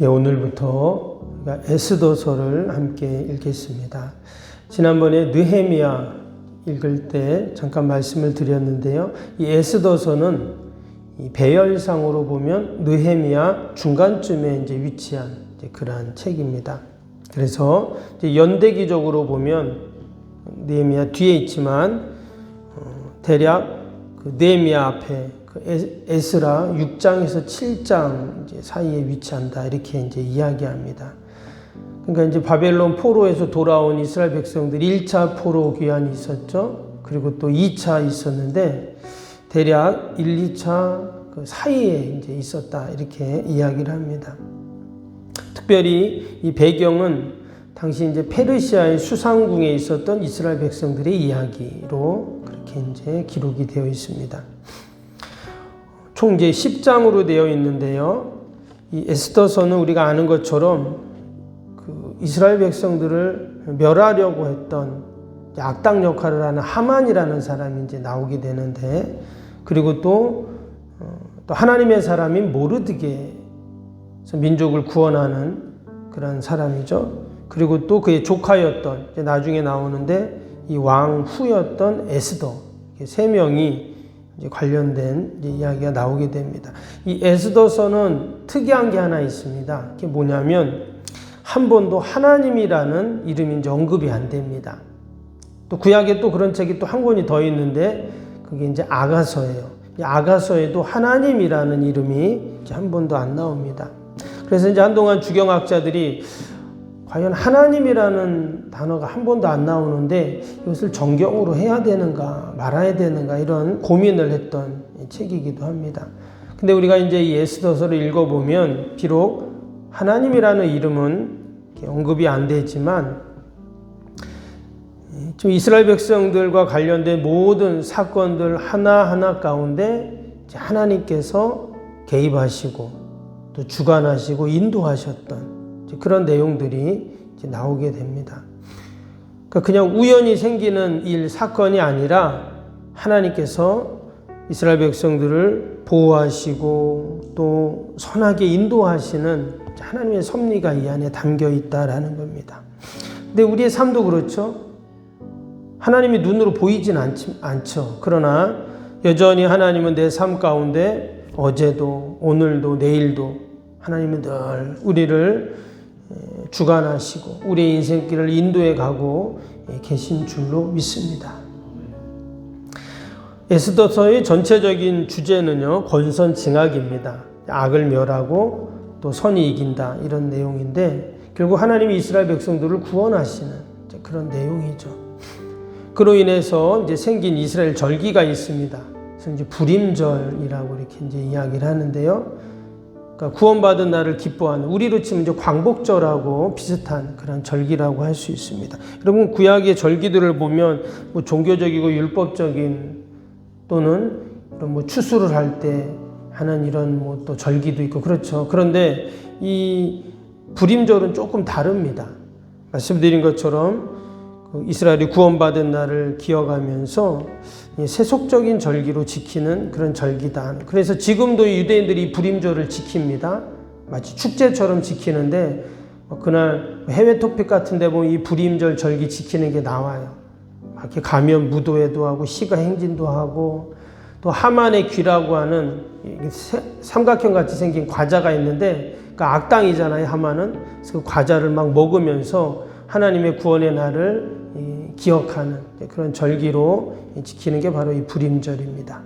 오늘부터 에스더서를 함께 읽겠습니다. 지난번에 느헤미야 읽을 때 잠깐 말씀을 드렸는데요. 이 에스더서는 이 배열상으로 보면 느헤미야 중간쯤에 위치한 그러한 책입니다. 그래서 연대기적으로 보면 느헤미야 뒤에 있지만 대략 그 느헤미야 앞에 에스라 6장에서 7장 사이에 위치한다 이렇게 이야기합니다. 그러니까 바벨론 포로에서 돌아온 이스라엘 백성들이 1차 포로 귀환이 있었죠. 그리고 또 2차 있었는데 대략 1, 2차 그 사이에 있었다 이렇게 이야기를 합니다. 특별히 이 배경은 당시 페르시아의 수상궁에 있었던 이스라엘 백성들의 이야기로 그렇게 기록이 되어 있습니다. 총 10장으로 되어 있는데요. 이 에스더서는 우리가 아는 것처럼 그 이스라엘 백성들을 멸하려고 했던 악당 역할을 하는 하만이라는 사람이 나오게 되는데, 그리고 또 하나님의 사람인 모르드게 민족을 구원하는 그런 사람이죠. 그리고 또 그의 조카였던 나중에 나오는데 이 왕 후였던 에스더, 세 명이 관련된 이야기가 나오게 됩니다. 이 에스더서는 특이한 게 하나 있습니다. 그게 뭐냐면 한 번도 하나님이라는 이름이 언급이 안 됩니다. 또 구약에 또 그런 책이 또 한 권이 더 있는데 그게 아가서예요. 이 아가서에도 하나님이라는 이름이 한 번도 안 나옵니다. 그래서 한동안 주경학자들이 과연 하나님이라는 단어가 한 번도 안 나오는데 이것을 정경으로 해야 되는가 말아야 되는가 이런 고민을 했던 책이기도 합니다. 근데 우리가 이 에스더서를 읽어보면 비록 하나님이라는 이름은 언급이 안 되지만 좀 이스라엘 백성들과 관련된 모든 사건들 하나하나 가운데 하나님께서 개입하시고 또 주관하시고 인도하셨던 그런 내용들이 나오게 됩니다. 그러니까 그냥 우연히 생기는 일, 사건이 아니라 하나님께서 이스라엘 백성들을 보호하시고 또 선하게 인도하시는 하나님의 섭리가 이 안에 담겨 있다라는 겁니다. 근데 우리의 삶도 그렇죠. 하나님이 눈으로 보이진 않죠. 그러나 여전히 하나님은 내 삶 가운데 어제도 오늘도 내일도 하나님은 늘 우리를 주관하시고 우리의 인생길을 인도해 가고 계신 줄로 믿습니다. 에스더서의 전체적인 주제는요, 권선징악입니다. 악을 멸하고 또 선이 이긴다 이런 내용인데 결국 하나님이 이스라엘 백성들을 구원하시는 그런 내용이죠. 그로 인해서 생긴 이스라엘 절기가 있습니다. 그래서 불임절이라고 이렇게 이야기를 하는데요. 그러니까 구원받은 날을 기뻐하는, 우리로 치면 광복절하고 비슷한 그런 절기라고 할 수 있습니다. 여러분 구약의 절기들을 보면 종교적이고 율법적인 또는 이런 추수를 할 때 하는 이런 또 절기도 있고 그렇죠. 그런데 이 불임절은 조금 다릅니다. 말씀드린 것처럼 이스라엘이 구원받은 날을 기억하면서 세속적인 절기로 지키는 그런 절기다. 그래서 지금도 유대인들이 불임절을 지킵니다. 마치 축제처럼 지키는데 그날 해외 토픽 같은 데 보면 이 불임절 절기 지키는 게 나와요. 이렇게 가면 무도회도 하고 시가 행진도 하고 또 하만의 귀라고 하는 삼각형 같이 생긴 과자가 있는데 그러니까 악당이잖아요. 하만은. 그래서 그 과자를 막 먹으면서 하나님의 구원의 날을 기억하는 그런 절기로 지키는 게 바로 이 불임절입니다.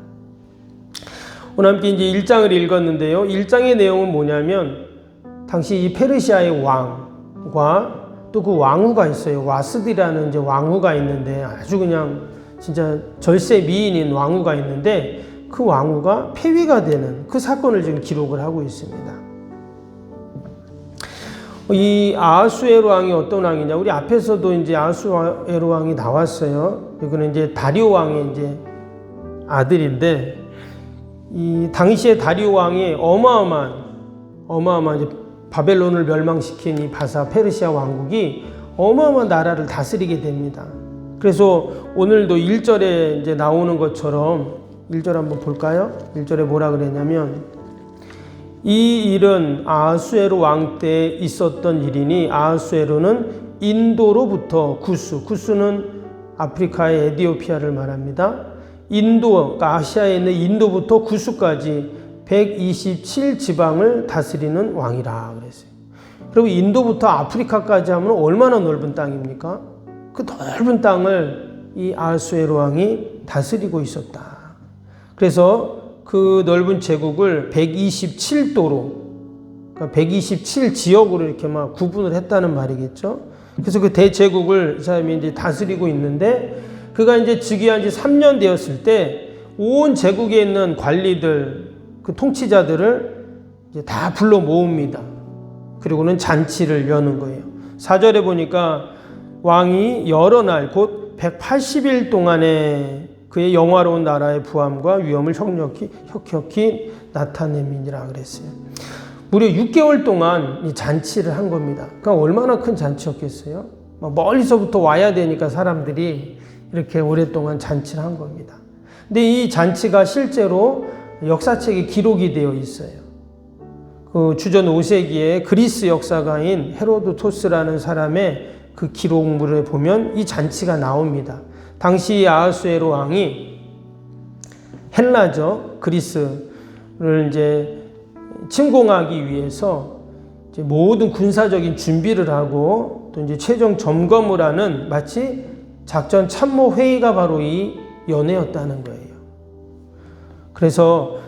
오늘 함께 1장을 읽었는데요. 1장의 내용은 뭐냐면 당시 이 페르시아의 왕과 또 그 왕후가 있어요. 와스디라는 왕후가 있는데 아주 그냥 진짜 절세 미인인 왕후가 있는데 그 왕후가 폐위가 되는 그 사건을 지금 기록을 하고 있습니다. 이 아하수에로 왕이 어떤 왕이냐? 우리 앞에서도 아하수에로 왕이 나왔어요. 이거는 다리오 왕의 아들인데, 이 당시에 다리오 왕이 어마어마한 바벨론을 멸망시킨 이 바사 페르시아 왕국이 어마어마한 나라를 다스리게 됩니다. 그래서 오늘도 1절에 나오는 것처럼 1절 한번 볼까요? 1절에 뭐라 그랬냐면 이 일은 아하수에로 왕 때 있었던 일이니 아하수에로는 인도로부터 구스는 아프리카의 에티오피아를 말합니다. 그러니까 아시아에 있는 인도부터 구스까지 127지방을 다스리는 왕이라 그랬어요. 그리고 인도부터 아프리카까지 하면 얼마나 넓은 땅입니까? 그 넓은 땅을 이 아하수에로 왕이 다스리고 있었다. 그래서 그 넓은 제국을 127도로, 그러니까 127지역으로 이렇게 막 구분을 했다는 말이겠죠. 그래서 그 대제국을 이 사람이 이제 다스리고 있는데, 그가 이제 즉위한 지 3년 되었을 때 온 제국에 있는 관리들, 그 통치자들을 이제 다 불러 모읍니다. 그리고는 잔치를 여는 거예요. 4절에 보니까 왕이 여러 날 곧 180일 동안에 그의 영화로운 나라의 부함과 위엄을 혁혁히 나타냄이니라 그랬어요. 무려 6개월 동안 이 잔치를 한 겁니다. 그러니까 얼마나 큰 잔치였겠어요? 멀리서부터 와야 되니까 사람들이 이렇게 오랫동안 잔치를 한 겁니다. 근데 이 잔치가 실제로 역사책에 기록이 되어 있어요. 그 주전 5세기에 그리스 역사가인 헤로도토스라는 사람의 그 기록물에 보면 이 잔치가 나옵니다. 당시 아하수에로 왕이 헬라죠. 그리스를 이제 침공하기 위해서 이제 모든 군사적인 준비를 하고 또 이제 최종 점검을 하는 마치 작전 참모 회의가 바로 이 연회였다는 거예요. 그래서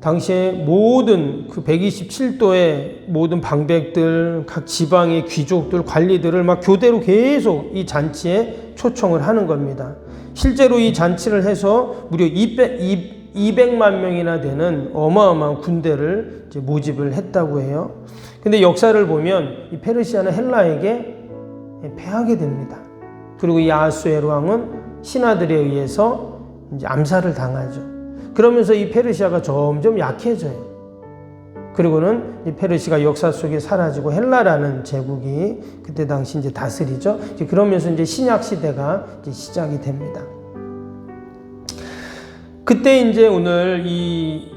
당시에 모든 그 127도의 모든 방백들, 각 지방의 귀족들, 관리들을 막 교대로 계속 이 잔치에 초청을 하는 겁니다. 실제로 이 잔치를 해서 무려 200만 명이나 되는 어마어마한 군대를 이제 모집을 했다고 해요. 근데 역사를 보면 이 페르시아는 헬라에게 패하게 됩니다. 그리고 이 아하수에로 왕은 신하들에 의해서 이제 암살을 당하죠. 그러면서 이 페르시아가 점점 약해져요. 그리고는 이 페르시아가 역사 속에 사라지고 헬라라는 제국이 그때 당시 이제 다스리죠. 이제 그러면서 이제 신약 시대가 이제 시작이 됩니다. 그때 이제 오늘 이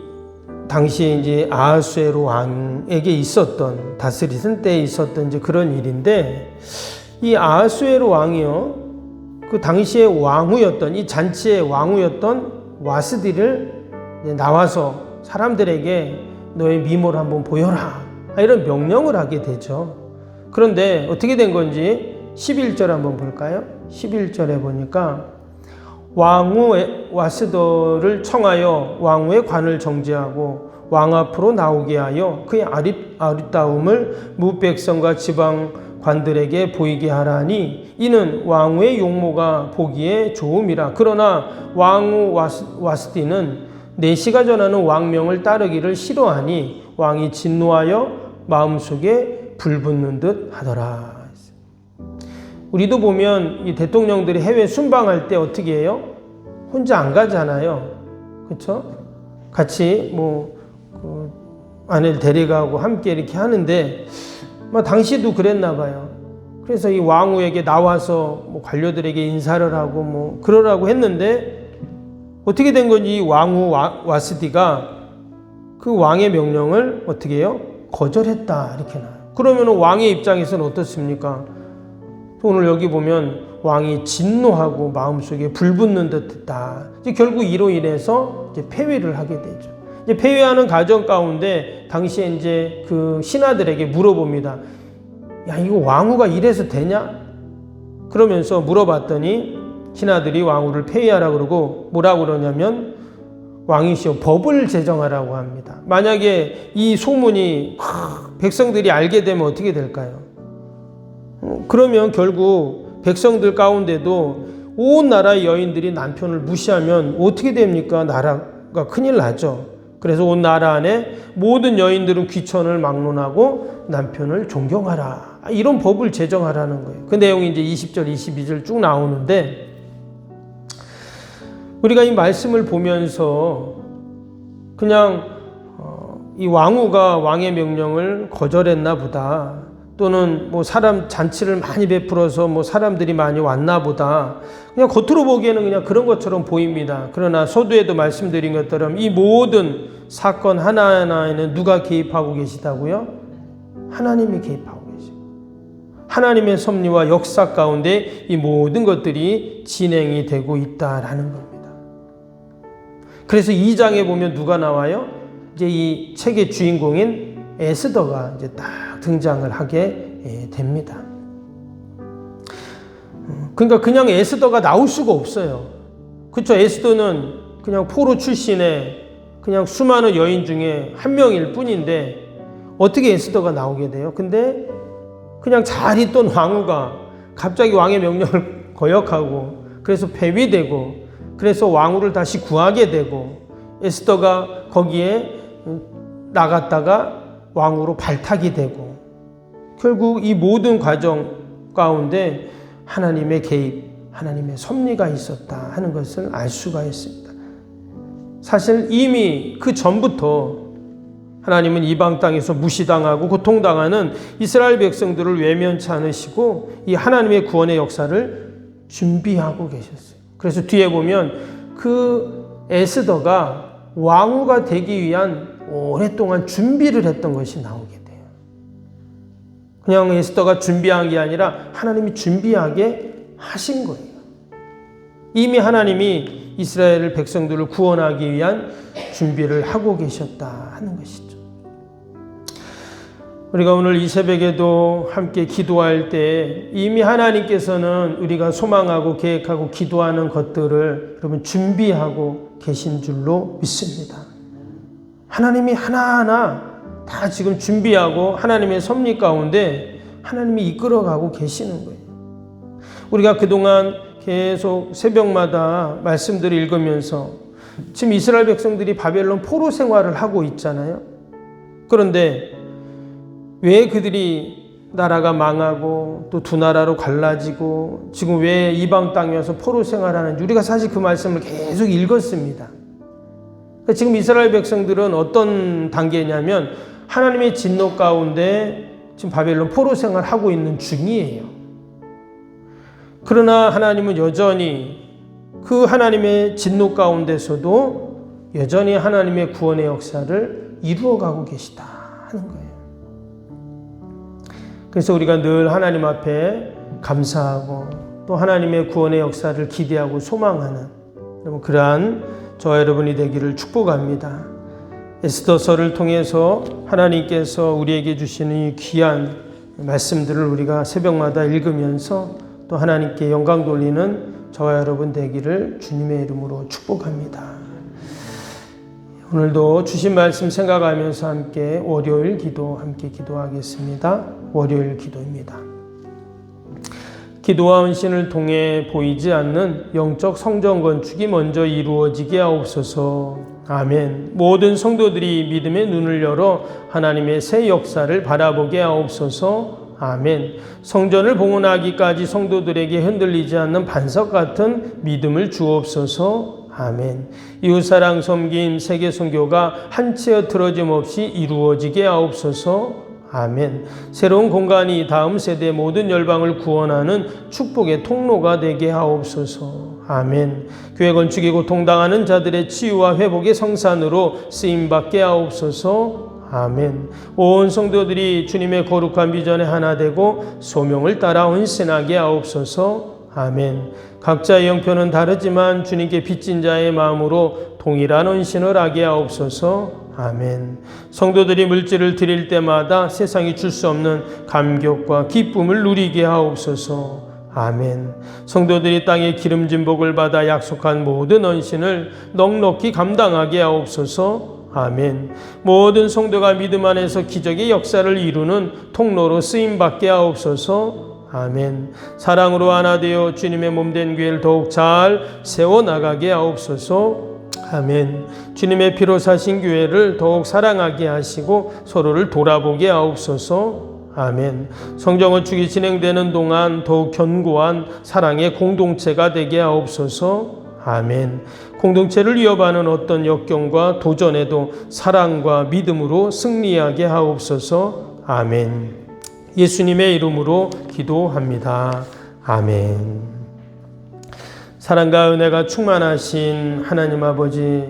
당시에 이제 아하수에로 왕에게 있었던 다스리던 때에 있었던 이제 그런 일인데, 이 아하수에로 왕이요, 그 당시에 왕후였던 이 잔치의 왕후였던 와스디를 나와서 사람들에게 너의 미모를 한번 보여라, 이런 명령을 하게 되죠. 그런데 어떻게 된 건지 11절 한번 볼까요? 11절에 보니까 왕후 와스더를 청하여 왕후의 관을 정지하고 왕 앞으로 나오게 하여 그의 아리따움을 무백성과 지방관들에게 보이게 하라니 이는 왕후의 용모가 보기에 좋음이라. 그러나 왕후 와스디는 내시가 전하는 왕명을 따르기를 싫어하니 왕이 진노하여 마음속에 불붙는 듯 하더라. 우리도 보면 이 대통령들이 해외 순방할 때 어떻게 해요? 혼자 안 가잖아요. 그렇죠? 같이 그 아내를 데려가고 함께 이렇게 하는데 당시도 그랬나 봐요. 그래서 이 왕후에게 나와서 관료들에게 인사를 하고 그러라고 했는데 어떻게 된 건지 이 왕후 와스디가 그 왕의 명령을 어떻게 해요? 거절했다, 이렇게 나와요. 그러면 왕의 입장에서는 어떻습니까? 오늘 여기 보면 왕이 진노하고 마음속에 불붙는 듯 했다. 이제 결국 이로 인해서 이제 폐위를 하게 되죠. 이제 폐위하는 과정 가운데 당시에 이제 그 신하들에게 물어봅니다. 야, 이거 왕후가 이래서 되냐? 그러면서 물어봤더니 신하들이 왕후를 폐위하라 그러고 뭐라고 그러냐면 왕이시여 법을 제정하라고 합니다. 만약에 이 소문이 백성들이 알게 되면 어떻게 될까요? 그러면 결국 백성들 가운데도 온 나라의 여인들이 남편을 무시하면 어떻게 됩니까? 나라가 큰일 나죠. 그래서 온 나라 안에 모든 여인들은 귀천을 막론하고 남편을 존경하라. 이런 법을 제정하라는 거예요. 그 내용이 이제 20절, 22절 쭉 나오는데 우리가 이 말씀을 보면서 그냥 이 왕후가 왕의 명령을 거절했나 보다. 또는 뭐 사람 잔치를 많이 베풀어서 뭐 사람들이 많이 왔나 보다. 그냥 겉으로 보기에는 그냥 그런 것처럼 보입니다. 그러나 서두에도 말씀드린 것처럼 이 모든 사건 하나하나에는 누가 개입하고 계시다고요? 하나님이 개입하고 계시고 하나님의 섭리와 역사 가운데 이 모든 것들이 진행이 되고 있다라는 겁니다. 그래서 2장에 보면 누가 나와요? 이제 이 책의 주인공인 에스더가 이제 딱 등장을 하게 됩니다. 그러니까 그냥 에스더가 나올 수가 없어요. 그렇죠? 에스더는 그냥 포로 출신의 그냥 수많은 여인 중에 한 명일 뿐인데 어떻게 에스더가 나오게 돼요? 근데 그냥 잘 있던 왕후가 갑자기 왕의 명령을 거역하고 그래서 폐위되고 그래서 왕후를 다시 구하게 되고 에스더가 거기에 나갔다가 왕후로 발탁이 되고 결국 이 모든 과정 가운데 하나님의 개입, 하나님의 섭리가 있었다 하는 것을 알 수가 있습니다. 사실 이미 그 전부터 하나님은 이방 땅에서 무시당하고 고통당하는 이스라엘 백성들을 외면치 않으시고 이 하나님의 구원의 역사를 준비하고 계셨어요. 그래서 뒤에 보면 그 에스더가 왕후가 되기 위한 오랫동안 준비를 했던 것이 나오게 돼요. 그냥 에스더가 준비한 게 아니라 하나님이 준비하게 하신 거예요. 이미 하나님이 이스라엘 백성들을 구원하기 위한 준비를 하고 계셨다 하는 것이죠. 우리가 오늘 이 새벽에도 함께 기도할 때 이미 하나님께서는 우리가 소망하고 계획하고 기도하는 것들을 여러분 준비하고 계신 줄로 믿습니다. 하나님이 하나하나 다 지금 준비하고 하나님의 섭리 가운데 하나님이 이끌어가고 계시는 거예요. 우리가 그동안 계속 새벽마다 말씀들을 읽으면서 지금 이스라엘 백성들이 바벨론 포로 생활을 하고 있잖아요. 그런데 왜 그들이 나라가 망하고 또 두 나라로 갈라지고 지금 왜 이방 땅에 와서 포로 생활하는지 우리가 사실 그 말씀을 계속 읽었습니다. 지금 이스라엘 백성들은 어떤 단계냐면 하나님의 진노 가운데 지금 바벨론 포로 생활하고 있는 중이에요. 그러나 하나님은 여전히 그 하나님의 진노 가운데서도 여전히 하나님의 구원의 역사를 이루어가고 계시다 하는 거예요. 그래서 우리가 늘 하나님 앞에 감사하고 또 하나님의 구원의 역사를 기대하고 소망하는 그러한 저와 여러분이 되기를 축복합니다. 에스더서를 통해서 하나님께서 우리에게 주시는 이 귀한 말씀들을 우리가 새벽마다 읽으면서 또 하나님께 영광 돌리는 저와 여러분 되기를 주님의 이름으로 축복합니다. 오늘도 주신 말씀 생각하면서 함께 월요일 기도 함께 기도하겠습니다. 월요일 기도입니다. 기도와 헌신을 통해 보이지 않는 영적 성전 건축이 먼저 이루어지게 하옵소서. 아멘. 모든 성도들이 믿음의 눈을 열어 하나님의 새 역사를 바라보게 하옵소서. 아멘. 성전을 봉헌하기까지 성도들에게 흔들리지 않는 반석 같은 믿음을 주옵소서. 아멘. 이웃사랑 섬김 세계 선교가 한치의 틀어짐 없이 이루어지게 하옵소서. 아멘. 새로운 공간이 다음 세대 모든 열방을 구원하는 축복의 통로가 되게 하옵소서. 아멘. 교회 건축이 고통당하는 자들의 치유와 회복의 성산으로 쓰임받게 하옵소서. 아멘. 온 성도들이 주님의 거룩한 비전에 하나 되고 소명을 따라 헌신하게 하옵소서. 아멘. 각자의 형편은 다르지만 주님께 빚진 자의 마음으로 동일한 헌신을 하게 하옵소서. 아멘. 성도들이 물질을 드릴 때마다 세상이 줄 수 없는 감격과 기쁨을 누리게 하옵소서. 아멘. 성도들이 땅의 기름진 복을 받아 약속한 모든 헌신을 넉넉히 감당하게 하옵소서. 아멘. 모든 성도가 믿음 안에서 기적의 역사를 이루는 통로로 쓰임받게 하옵소서. 아멘. 사랑으로 하나 되어 주님의 몸된 교회를 더욱 잘 세워나가게 하옵소서. 아멘. 주님의 피로 사신 교회를 더욱 사랑하게 하시고 서로를 돌아보게 하옵소서. 아멘. 성전 건축이 진행되는 동안 더욱 견고한 사랑의 공동체가 되게 하옵소서. 아멘. 공동체를 위협하는 어떤 역경과 도전에도 사랑과 믿음으로 승리하게 하옵소서. 아멘. 예수님의 이름으로 기도합니다. 아멘. 사랑과 은혜가 충만하신 하나님 아버지,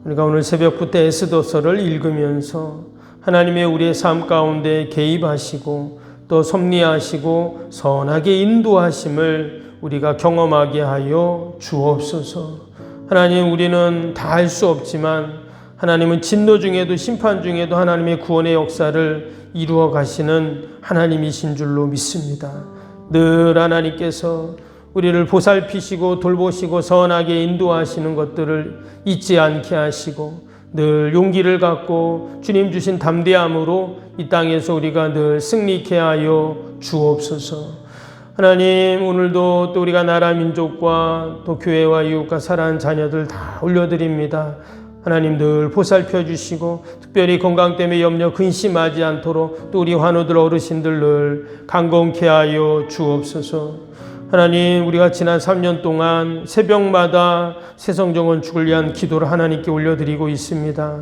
우리가 오늘 새벽부터 에스더서를 읽으면서 하나님의 우리의 삶 가운데 개입하시고 또 섭리하시고 선하게 인도하심을 우리가 경험하게 하여 주옵소서. 하나님, 우리는 다 할 수 없지만 하나님은 진노 중에도 심판 중에도 하나님의 구원의 역사를 이루어 가시는 하나님이신 줄로 믿습니다. 늘 하나님께서 우리를 보살피시고 돌보시고 선하게 인도하시는 것들을 잊지 않게 하시고 늘 용기를 갖고 주님 주신 담대함으로 이 땅에서 우리가 늘 승리케 하여 주옵소서. 하나님, 오늘도 또 우리가 나라 민족과 또 교회와 이웃과 사랑하는 자녀들 다 올려드립니다. 하나님 늘 보살펴 주시고 특별히 건강 때문에 염려 근심하지 않도록 또 우리 환우들 어르신들 늘 강건케 하여 주옵소서. 하나님, 우리가 지난 3년 동안 새벽마다 새성정원축을 위한 기도를 하나님께 올려드리고 있습니다.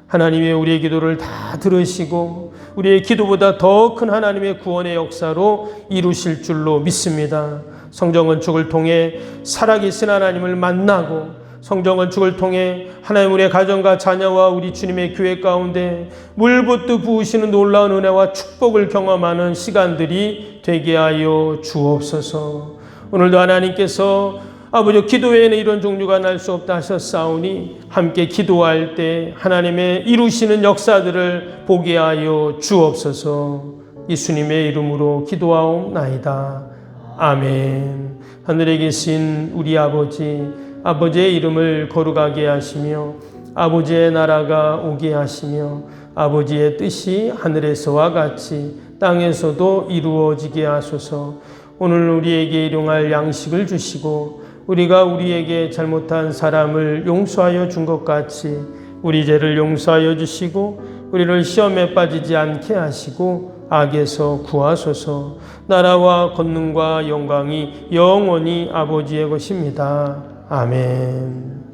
하나님의 우리의 기도를 다 들으시고 우리의 기도보다 더 큰 하나님의 구원의 역사로 이루실 줄로 믿습니다. 성정건축을 통해 살아계신 하나님을 만나고 성정건축을 통해 하나님 우리의 가정과 자녀와 우리 주님의 교회 가운데 물붓듯 부으시는 놀라운 은혜와 축복을 경험하는 시간들이 되게 하여 주옵소서. 오늘도 하나님께서 아버지 기도 외에는 이런 종류가 날 수 없다 하셨사오니 함께 기도할 때 하나님의 이루시는 역사들을 보게 하여 주옵소서. 예수님의 이름으로 기도하옵나이다. 아멘. 하늘에 계신 우리 아버지의 이름을 거룩하게 하시며 아버지의 나라가 오게 하시며 아버지의 뜻이 하늘에서와 같이 땅에서도 이루어지게 하소서. 오늘 우리에게 일용할 양식을 주시고 우리가 우리에게 잘못한 사람을 용서하여 준 것 같이 우리 죄를 용서하여 주시고 우리를 시험에 빠지지 않게 하시고 악에서 구하소서. 나라와 권능과 영광이 영원히 아버지의 것입니다. 아멘.